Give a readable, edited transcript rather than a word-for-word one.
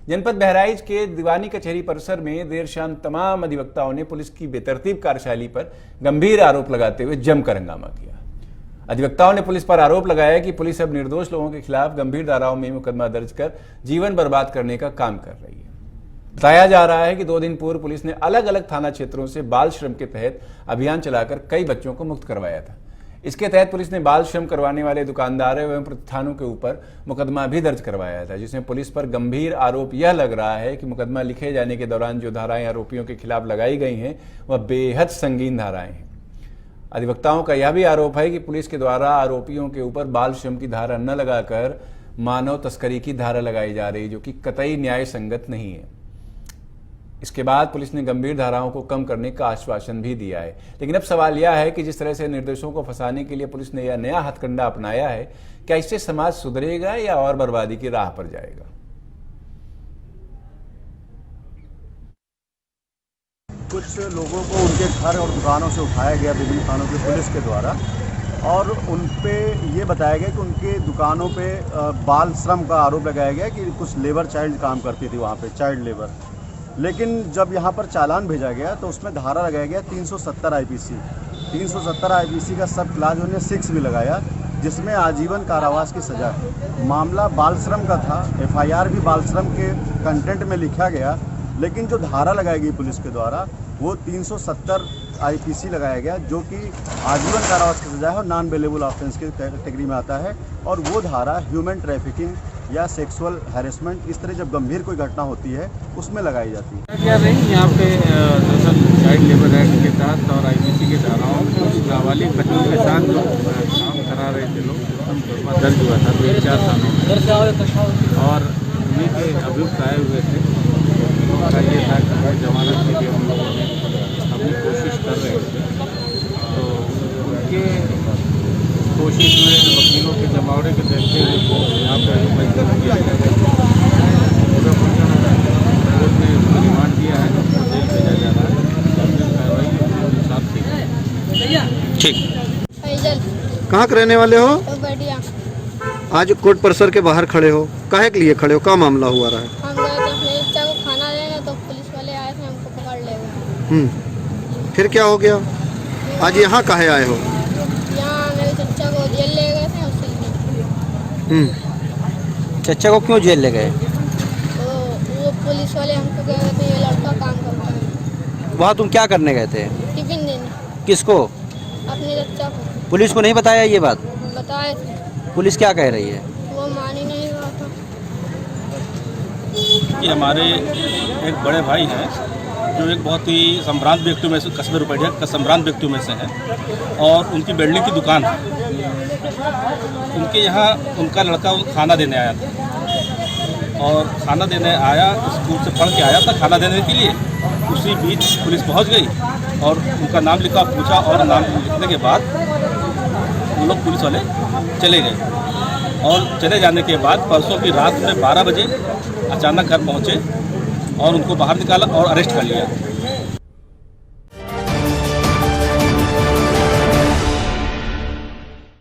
जनपद बहराइच के दीवानी कचहरी परिसर में देर शाम तमाम अधिवक्ताओं ने पुलिस की बेतरतीब कार्यशैली पर गंभीर आरोप लगाते हुए जमकर हंगामा किया। अधिवक्ताओं ने पुलिस पर आरोप लगाया कि पुलिस अब निर्दोष लोगों के खिलाफ गंभीर धाराओं में मुकदमा दर्ज कर जीवन बर्बाद करने का काम कर रही है। बताया जा रहा है कि 2 दिन पूर्व पुलिस ने अलग अलग थाना क्षेत्रों से बाल श्रम के तहत अभियान चलाकर कई बच्चों को मुक्त करवाया था। इसके तहत पुलिस ने बाल श्रम करवाने वाले दुकानदारों एवं प्रतिष्ठानों के ऊपर मुकदमा भी दर्ज करवाया था, जिसमें पुलिस पर गंभीर आरोप यह लग रहा है कि मुकदमा लिखे जाने के दौरान जो धाराएं आरोपियों के खिलाफ लगाई गई हैं वह बेहद संगीन धाराएं हैं। अधिवक्ताओं का यह भी आरोप है कि पुलिस के द्वारा आरोपियों के ऊपर बाल श्रम की धारा न लगाकर मानव तस्करी की धारा लगाई जा रही है, जो कि कतई न्याय संगत नहीं है। इसके बाद पुलिस ने गंभीर धाराओं को कम करने का आश्वासन भी दिया है। लेकिन अब सवाल यह है कि जिस तरह से निर्दोषों को फंसाने के लिए पुलिस ने यह नया हथकंडा अपनाया है, क्या इससे समाज सुधरेगा या और बर्बादी की राह पर जाएगा? कुछ लोगों को उनके घर और दुकानों से उठाया गया विभिन्न थानों की पुलिस के द्वारा, और उन पे ये बताया गया कि उनके दुकानों पे बाल श्रम का आरोप लगाया गया कि कुछ लेबर चाइल्ड काम करती थी वहाँ पे, चाइल्ड लेबर। लेकिन जब यहाँ पर चालान भेजा गया तो उसमें धारा लगाया गया 370 आईपीसी। 370 आईपीसी का सब क्लास उन्होंने 6 भी लगाया, जिसमें आजीवन कारावास की सजा है। मामला बाल श्रम का था, एफआईआर भी बाल श्रम के कंटेंट में लिखा गया, लेकिन जो धारा लगाई गई पुलिस के द्वारा वो 370 आईपीसी लगाया गया, जो कि आजीवन कारावास की सजा है और नॉन बेलेबल ऑफेंस की कैटेगरी में आता है। और वो धारा ह्यूमन ट्रैफिकिंग या सेक्सुअल हैरेसमेंट, इस तरह जब गंभीर कोई घटना होती है उसमें लगाई जाती है। क्या नहीं, यहाँ पे दरअसल चाइल्ड लेबर एक्ट के तहत और आईपीसी के धाराओं में कुछ नाबालिग बच्चों के साथ जो काम करा रहे थे लोग, मुकदमा दर्ज हुआ था 2-4 थानों में, और उन्हीं के अभियुक्त आए हुए थे। उनका ये था कि जमानत के लिए हम लोगों ने अपनी कोशिश कर रहे थे, तो उनके कोशिश में वकीलों के जमावड़े के देखते हुए यहाँ पर दर्ज किया गया। पूरा कोर्ट ने रिमांड दिया है, जेल भेजा जा रहा है। कार्रवाई ठीक। कहाँ के रहने वाले हो? बढ़िया। आज कोर्ट परिसर के बाहर खड़े हो, काहे के लिए खड़े हो? क्या मामला हुआ रहा है? हम गए थे अपने बच्चा को खाना देने, तो पुलिस वाले आए थे, हमको पकड़ ले गए। फिर क्या हो गया? आज यहाँ काहे आए हो? यहाँ मेरे चचा को जेल ले गए थे, उससे। चचा को क्यों जेल ले गए? तो वो पुलिस वाले हमको कह रहे थे ये लड़का काम करता है। वहाँ तुम क्या करने गए थे? टिफिन देने। किसको? अपने चचा को। पुलिस को नहीं बताया ये बात? बताए थे। पुलिस क्या कह रही है? वो मान ही नहीं रहा था। ये हमारे एक बड़े भाई हैं जो एक बहुत ही संभ्रांत व्यक्तियों में से, कस्बे रुपये का संभ्रांत व्यक्तियों में से हैं, और उनकी बिल्डिंग की दुकान है। उनके यहाँ उनका लड़का खाना देने आया था, और खाना देने आया, स्कूल से पढ़ के आया था खाना देने के लिए। उसी बीच पुलिस पहुँच गई और उनका नाम लिखा, पूछा, और नाम लिखने के बाद वो लोग पुलिस वाले चले गए। और चले जाने के बाद परसों की रात में 12 बजे अचानक घर पहुँचे और उनको बाहर निकाला और अरेस्ट कर लिया।